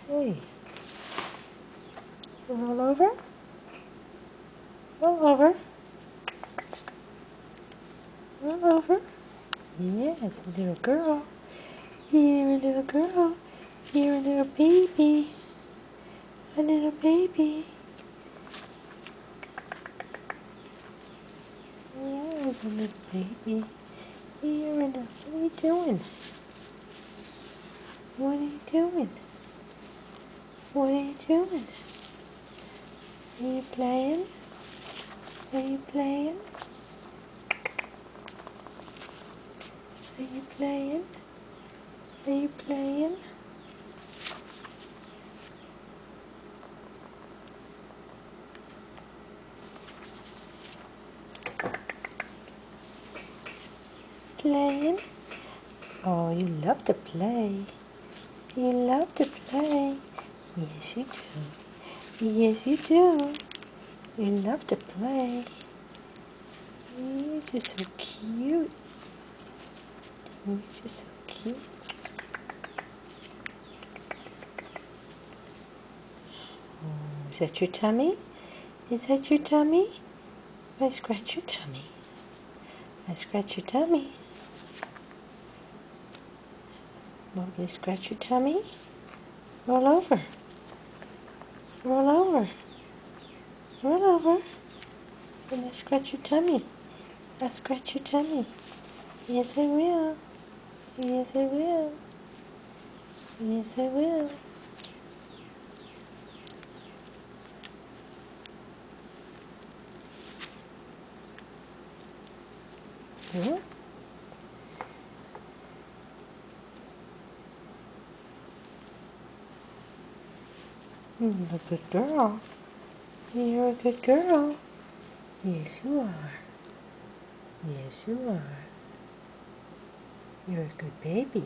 Hey. Roll over. Roll over. Roll over. Yes, little girl. You're a little girl. You're a little baby. A little baby. You're a little baby. You're a little... What are you doing? What are you doing? What are you doing? Are you playing? Are you playing? Are you playing? Are you playing? Playing? Oh, you love to play. You love to play. Yes, you do. Yes, you do. You love to play. You're just so cute. You're just so cute. Oh, is that your tummy? Is that your tummy? I scratch your tummy. I scratch your tummy. Want me to scratch your tummy? Roll over. Roll over. Roll over. And I scratch your tummy. I scratch your tummy. Yes, I will. Yes, I will. Yes, I will. Yeah. You're a good girl. You're a good girl. Yes, you are. Yes, you are. You're a good baby.